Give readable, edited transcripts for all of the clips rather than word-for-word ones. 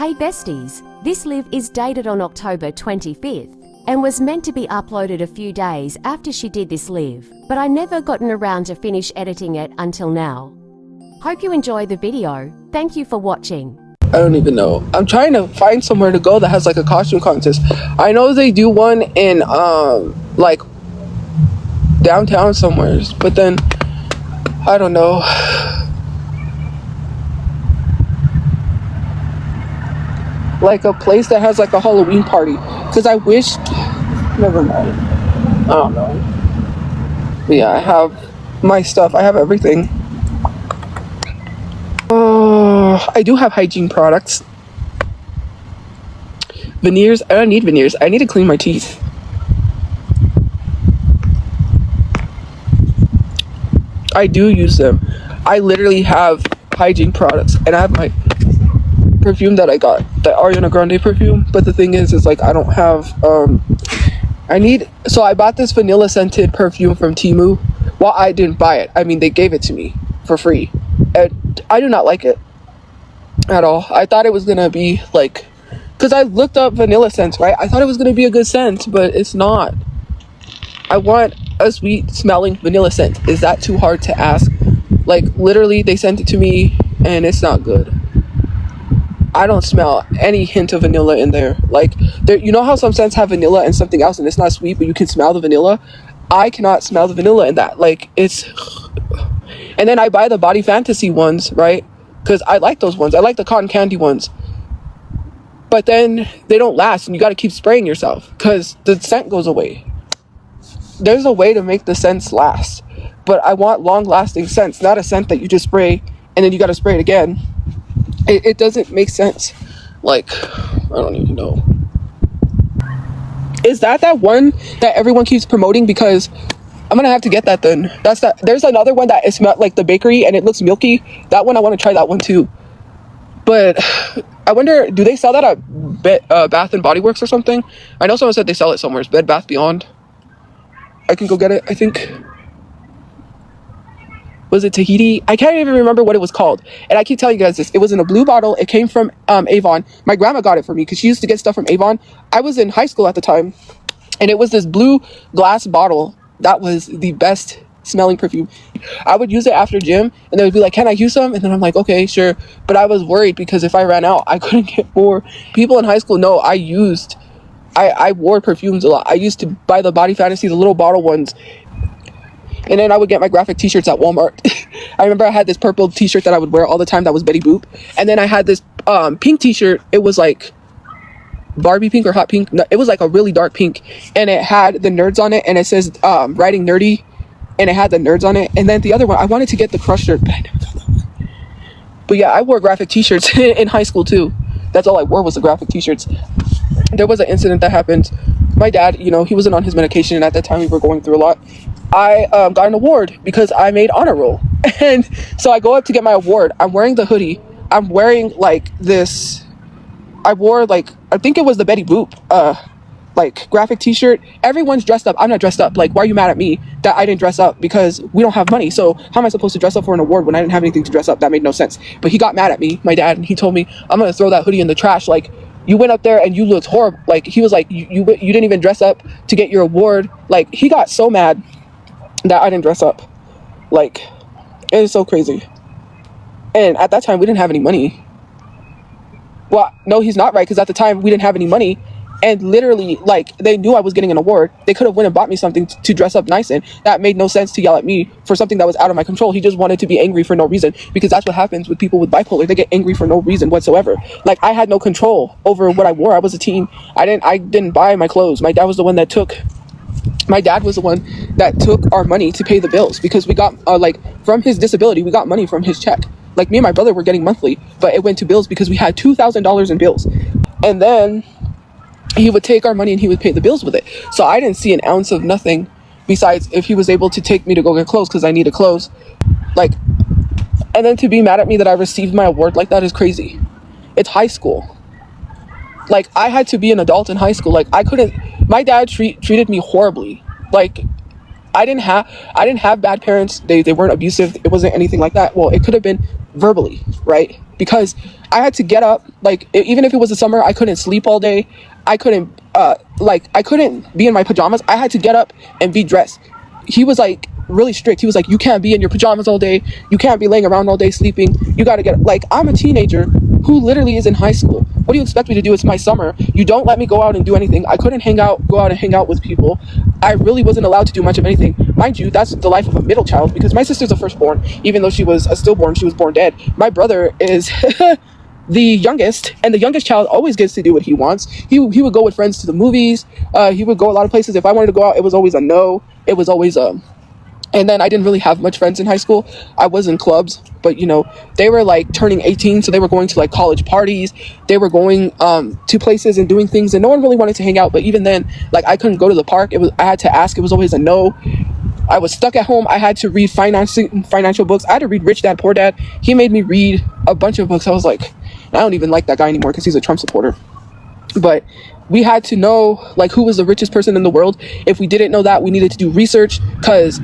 Hey besties, this live is dated on October 25th and was meant to be uploaded a few days after she did this live, but I never gotten around to finish editing it until now. Hope you enjoy the video. Thank you for watching. I don't even know. I'm trying to find somewhere to go that has like a costume contest. I know they do one in like downtown somewhere, but then I don't know. Like a place that has like a Halloween party, because I wish, never mind, I don't know. But yeah, I have my stuff, I have everything. I do have hygiene products. Veneers, I don't need veneers. I need to clean my teeth. I do use them. I literally have hygiene products, and I have my perfume that I got, the Ariana Grande perfume. But the thing is like I don't have so I bought this vanilla scented perfume from Temu. Well, I didn't buy it. I mean, they gave it to me for free, and I do not like it at all. I thought it was gonna be like, because I looked up vanilla scents, right? I thought it was gonna be a good scent, but it's not. I want a sweet smelling vanilla scent. Is that too hard to ask? Like, literally, they sent it to me and it's not good. I don't smell any hint of vanilla in there. Like, there, you know how some scents have vanilla and something else and it's not sweet, but you can smell the vanilla? I cannot smell the vanilla in that. Like, it's... And then I buy the Body Fantasy ones, right? Because I like those ones. I like the cotton candy ones. But then they don't last and you got to keep spraying yourself because the scent goes away. There's a way to make the scents last. But I want long-lasting scents, not a scent that you just spray and then you got to spray it again. It doesn't make sense. Like, I don't even know. Is that one that everyone keeps promoting? Because I'm gonna have to get that then. That's that. There's another one that is smelled like the bakery and it looks milky. That one, I want to try that one too. But I wonder, do they sell that at Bath and Body Works or something? I know someone said they sell it somewhere. It's Bed Bath Beyond. I can go get it, I think. Was it Tahiti? I can't even remember what it was called. And I keep telling you guys this. It was in a blue bottle. It came from Avon. My grandma got it for me because she used to get stuff from Avon. I was in high school at the time. And it was this blue glass bottle. That was the best smelling perfume. I would use it after gym. And they would be like, can I use some? And then I'm like, okay, sure. But I was worried because if I ran out, I couldn't get more. People in high school know I wore perfumes a lot. I used to buy the Body Fantasy, the little bottle ones. And then I would get my graphic t-shirts at Walmart. I remember I had this purple t-shirt that I would wear all the time that was Betty Boop. And then I had this pink t-shirt. It was like Barbie pink or hot pink. No, it was like a really dark pink. And it had the nerds on it. And it says writing nerdy. And it had the nerds on it. And then the other one, I wanted to get the Crush shirt, but I never got that one. But yeah, I wore graphic t-shirts in high school too. That's all I wore was the graphic t-shirts. There was an incident that happened. My dad, you know, he wasn't on his medication. And at that time we were going through a lot. I got an award because I made honor roll. And so I go up to get my award. I'm wearing the hoodie. I'm wearing like this. I wore like, I think it was the Betty Boop like graphic t-shirt. Everyone's dressed up. I'm not dressed up. Like, why are you mad at me that I didn't dress up? Because we don't have money. So how am I supposed to dress up for an award when I didn't have anything to dress up? That made no sense. But he got mad at me, my dad, and he told me, I'm gonna throw that hoodie in the trash. Like, you went up there and you looked horrible. Like, he was like, you didn't even dress up to get your award. Like, he got so mad that I didn't dress up. Like, it is so crazy. And at that time we didn't have any money. Well, no, he's not right, because at the time we didn't have any money. And literally, like, they knew I was getting an award. They could have went and bought me something to dress up nice in. That made no sense to yell at me for something that was out of my control. He just wanted to be angry for no reason, because that's what happens with people with bipolar. They get angry for no reason whatsoever. Like, I had no control over what I wore. I was a teen. I didn't buy my clothes. My dad was the one that took our money to pay the bills, because we got like, from his disability, we got money from his check. Like, me and my brother were getting monthly, but it went to bills because we had $2,000 in bills. And then he would take our money and he would pay the bills with it. So I didn't see an ounce of nothing besides if he was able to take me to go get clothes because I needed clothes. Like, and then to be mad at me that I received my award like that is crazy. It's high school. Like, I had to be an adult in high school. Like, I couldn't. My dad treated me horribly. Like, I didn't have bad parents. They weren't abusive. It wasn't anything like that. Well, it could have been verbally, right? because I had to get up, like, even if it was the summer, I couldn't sleep all day. I couldn't, I couldn't be in my pajamas. I had to get up and be dressed. He was like really strict. He was like, you can't be in your pajamas all day. You can't be laying around all day sleeping. You got to get, like, I'm a teenager who literally is in high school. What do you expect me to do? It's my summer. You don't let me go out and do anything. I couldn't go out and hang out with people. I really wasn't allowed to do much of anything. Mind you, that's the life of a middle child, because my sister's a firstborn. Even though she was a stillborn, she was born dead. My brother is the youngest, and the youngest child always gets to do what he wants. He would go with friends to the movies. He would go a lot of places. If I wanted to go out, it was always a no. It was always and then I didn't really have much friends in high school. I was in clubs, but you know, they were like turning 18, so they were going to like college parties. They were going to places and doing things, and no one really wanted to hang out. But even then, like, I couldn't go to the park. I had to ask. It was always a no. I was stuck at home. I had to read financial books. I had to read Rich Dad Poor Dad. He made me read a bunch of books. I was like, I don't even like that guy anymore because he's a Trump supporter. But we had to know, like, who was the richest person in the world. If we didn't know that, we needed to do research, because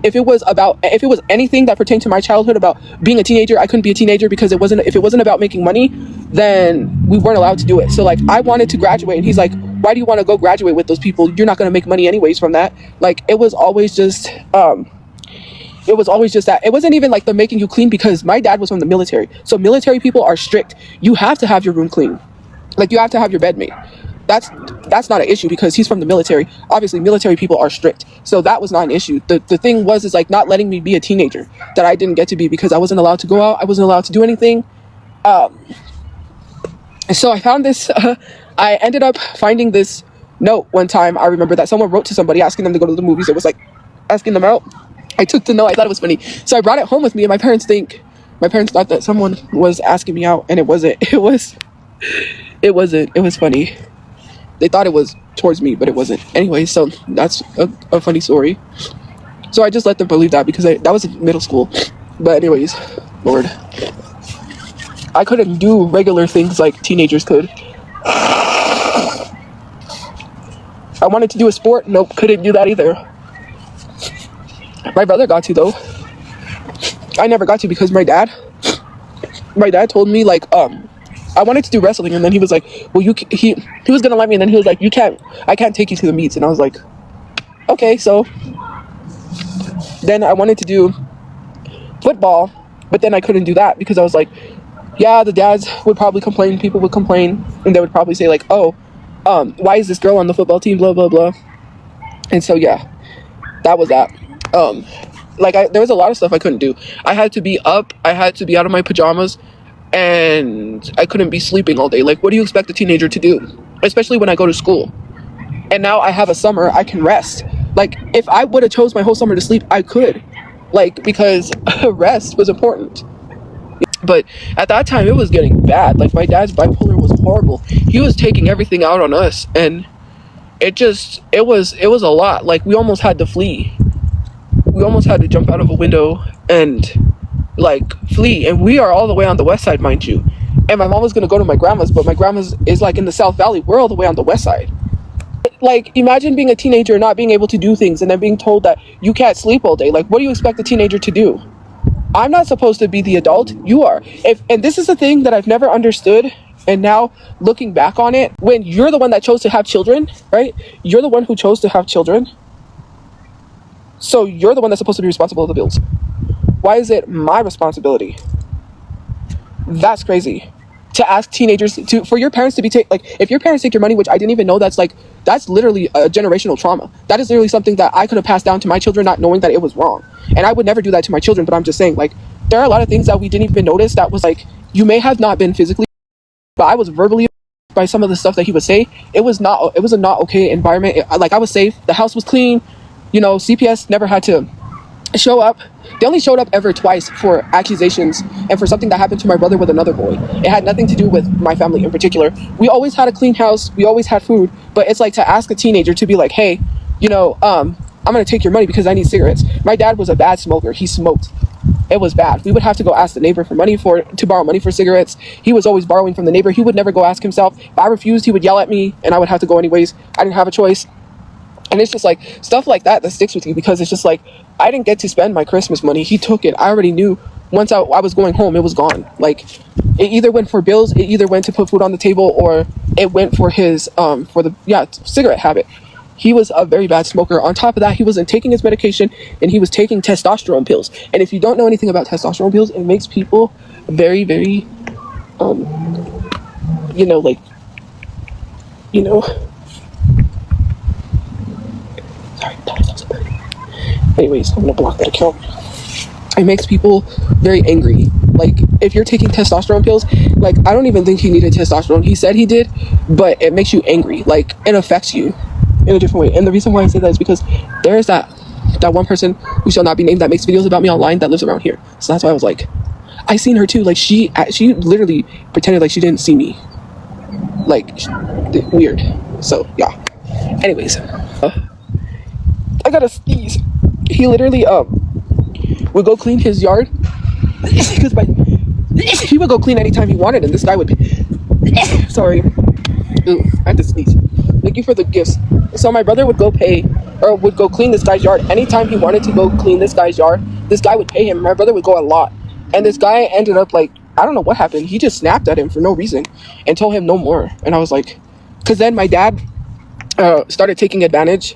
if it was anything that pertained to my childhood about being a teenager, I couldn't be a teenager, because if it wasn't about making money, then we weren't allowed to do it. So like, I wanted to graduate, and he's like, why do you want to go graduate with those people? You're not going to make money anyways from that. Like, it was always just that. It wasn't even like the making you clean, because my dad was from the military. So military people are strict. You have to have your room clean. Like, you have to have your bed made. That's not an issue, because he's from the military. Obviously, military people are strict. So that was not an issue. The thing is like not letting me be a teenager that I didn't get to be, because I wasn't allowed to go out. I wasn't allowed to do anything. So I found this, I ended up finding this note one time. I remember that someone wrote to somebody asking them to go to the movies. It was like asking them out. I took the note. I thought it was funny. So I brought it home with me, and my parents thought that someone was asking me out, and it wasn't. It was funny. They thought it was towards me, but it wasn't. Anyway, so that's a funny story. So I just let them believe that, because that was in middle school. But anyways, Lord, I couldn't do regular things like teenagers could. I wanted to do a sport. Nope, couldn't do that either. My brother got to, though. I never got to, because my dad told me, like, I wanted to do wrestling, and then he was like, well, he was gonna let me, and then he was like, I can't take you to the meets. And I was like, okay. So then I wanted to do football, but then I couldn't do that, because I was like, yeah, the dads would probably complain, people would complain, and they would probably say like, oh, why is this girl on the football team, blah blah blah. And so yeah, that was that. There was a lot of stuff I couldn't do. I had to be up, I had to be out of my pajamas, and I couldn't be sleeping all day. Like, what do you expect a teenager to do? Especially when I go to school. And now I have a summer, I can rest. Like, if I would have chose my whole summer to sleep, I could. Like, because rest was important. But at that time, it was getting bad. Like, my dad's bipolar was horrible. He was taking everything out on us, and it was a lot. Like, we almost had to flee. We almost had to jump out of a window and like flee, and we are all the way on the west side, mind you, and my mom was going to go to my grandma's, but my grandma's is like in the South Valley. We're all the way on the west side. Like, imagine being a teenager, not being able to do things, and then being told that you can't sleep all day. Like, what do you expect a teenager to do? I'm not supposed to be the adult, you are. And this is the thing that I've never understood, and now looking back on it, when you're the one that chose to have children, right? You're the one who chose to have children, so you're the one that's supposed to be responsible for the bills. Why is it my responsibility? That's crazy. To ask teenagers for your parents to be if your parents take your money, which I didn't even know, that's literally a generational trauma. That is literally something that I could have passed down to my children, not knowing that it was wrong. And I would never do that to my children, but I'm just saying, like, there are a lot of things that we didn't even notice that was like, you may have not been physically, but I was verbally by some of the stuff that he would say. It was a not okay environment. I was safe. The house was clean. CPS never had to show up. They only showed up ever twice for accusations and for something that happened to my brother with another boy. It had nothing to do with my family in particular. We always had a clean house. We always had food. But it's like to ask a teenager to be like, hey, I'm going to take your money because I need cigarettes. My dad was a bad smoker. He smoked. It was bad. We would have to go ask the neighbor to borrow money for cigarettes. He was always borrowing from the neighbor. He would never go ask himself. If I refused, he would yell at me, and I would have to go anyways. I didn't have a choice. And it's just like stuff like that sticks with you, because it's just like, I didn't get to spend my Christmas money. He took it. I already knew once I was going home, it was gone. Like, it either went for bills, it either went to put food on the table, or it went for his cigarette habit. He was a very bad smoker. On top of that, he wasn't taking his medication, and he was taking testosterone pills. And if you don't know anything about testosterone pills, it makes people very, very, sorry, anyways, I'm gonna block that account. It makes people very angry. Like, if you're taking testosterone pills, like, I don't even think he needed testosterone. He said he did, but it makes you angry. Like, it affects you in a different way. And the reason why I say that is because there is that one person who shall not be named that makes videos about me online that lives around here. So that's why I was like, I seen her too. Like, she literally pretended like she didn't see me. Like, weird. So yeah. Anyways, I gotta sneeze. He literally would go clean his yard because he would go clean anytime he wanted, and this guy would sorry. Ooh, I had to sneeze. Thank you for the gifts. So my brother would go clean this guy's yard anytime he wanted to go clean this guy's yard. This guy would pay him. My brother would go a lot, and this guy ended up, like, I don't know what happened. He just snapped at him for no reason and told him no more. And I was like, because then my dad started taking advantage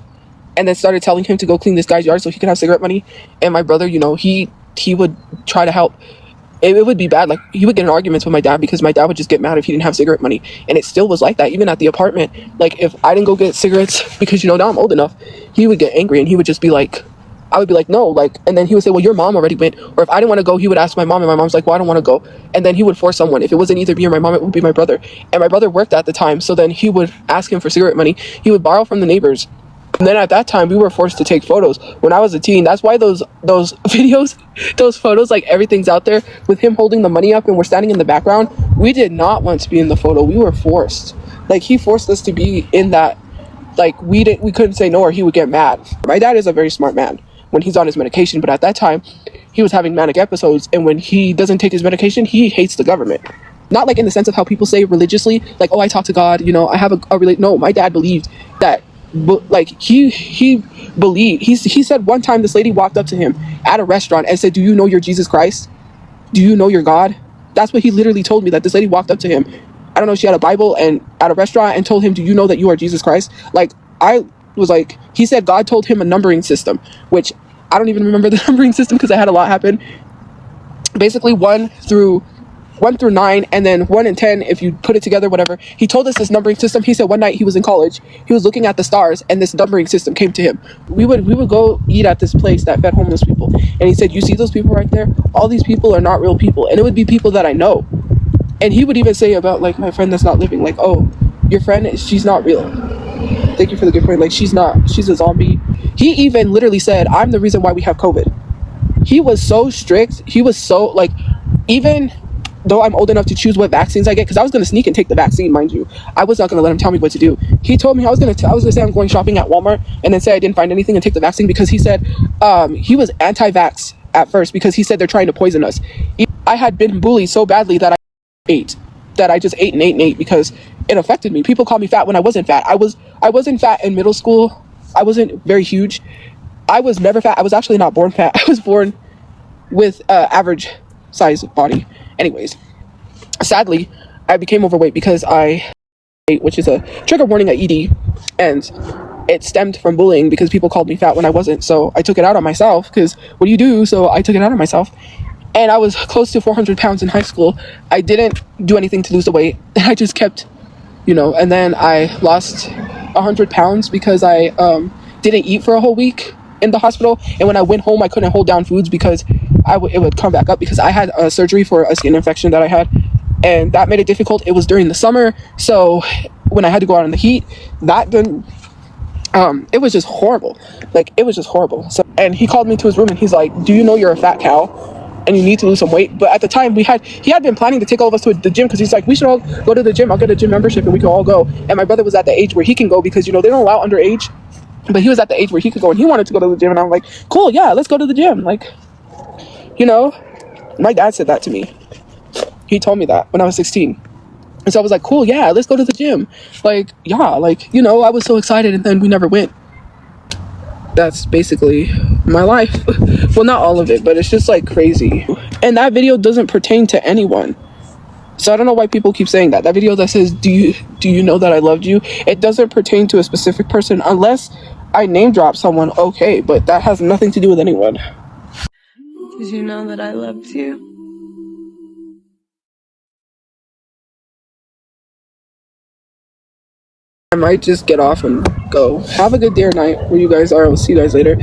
and then started telling him to go clean this guy's yard so he could have cigarette money. And my brother, he would try to help. It would be bad. Like, he would get in arguments with my dad because my dad would just get mad if he didn't have cigarette money. And it still was like that, even at the apartment. Like, if I didn't go get cigarettes because, now I'm old enough, he would get angry and he would just be like, I would be like, no, like, and then he would say, well, your mom already went. Or if I didn't want to go, he would ask my mom, and my mom's like, well, I don't want to go. And then he would force someone. If it wasn't either me or my mom, it would be my brother. And my brother worked at the time, so then he would ask him for cigarette money. He would borrow from the neighbors. And then at that time, we were forced to take photos. When I was a teen, that's why those videos, those photos, like, everything's out there with him holding the money up and we're standing in the background. We did not want to be in the photo. We were forced. Like, he forced us to be in that. Like, we couldn't say no or he would get mad. My dad is a very smart man when he's on his medication, but at that time he was having manic episodes, and when he doesn't take his medication, he hates the government. Not like in the sense of how people say religiously, like, oh, I talk to God, I have no, my dad believed that, like, he believed, he said one time this lady walked up to him at a restaurant and said, do you know your Jesus Christ? Do you know your God? That's what he literally told me, that this lady walked up to him, I don't know, she had a Bible and at a restaurant, and told him, do you know that you are Jesus Christ? Like, I was like, he said God told him a numbering system, which I don't even remember the numbering system because I had a lot happen. Basically 1 through 9, and then 1 and 10 if you put it together, whatever. He told us this numbering system. He said one night he was in college, he was looking at the stars, and this numbering system came to him. We would go eat at this place that fed homeless people, and he said, you see those people right there? All these people are not real people, and it would be people that I know. And he would even say about, like, my friend that's not living, like, oh, your friend, she's not real. Thank you for the good point. Like, she's a zombie. He even literally said, I'm the reason why we have COVID. He was so strict. He was so, like, even though I'm old enough to choose what vaccines I get, because I was going to sneak and take the vaccine, mind you. I was not going to let him tell me what to do. He told me I was going to say I'm going shopping at Walmart and then say I didn't find anything and take the vaccine, because he said he was anti-vax at first because he said they're trying to poison us. I had been bullied so badly that I just ate and ate and ate because it affected me. People call me fat when I wasn't fat. I wasn't fat in middle school. I wasn't very huge. I was never fat. I was actually not born fat. I was born with average size body. Anyways, sadly, I became overweight because I ate, which is a trigger warning at ED, and it stemmed from bullying because people called me fat when I wasn't. So I took it out on myself because what do you do? So I took it out on myself. And I was close to 400 pounds in high school. I didn't do anything to lose the weight. I just kept, and then I lost 100 pounds because I didn't eat for a whole week in the hospital. And when I went home, I couldn't hold down foods because it would come back up because I had a surgery for a skin infection that I had. And that made it difficult. It was during the summer. So when I had to go out in the heat, that didn't, it was just horrible. Like, it was just horrible. So, and he called me to his room and he's like, do you know you're a fat cow and you need to lose some weight? But at the time he had been planning to take all of us to the gym because he's like, we should all go to the gym. I'll get a gym membership and we can all go. And my brother was at the age where he can go because, they don't allow underage, but he was at the age where he could go and he wanted to go to the gym. And I'm like, cool, yeah, let's go to the gym. Like, my dad said that to me. He told me that when I was 16. And so I was like, cool, yeah, let's go to the gym. Like, yeah, like, I was so excited and then we never went. That's basically my life. Well, not all of it, but it's just like crazy. And that video doesn't pertain to anyone. So I don't know why people keep saying that. That video that says, do you know that I loved you? It doesn't pertain to a specific person unless I name drop someone, okay, but that has nothing to do with anyone. Did you know that I loved you? I might just get off and go. Have a good day or night where you guys are. I'll see you guys later.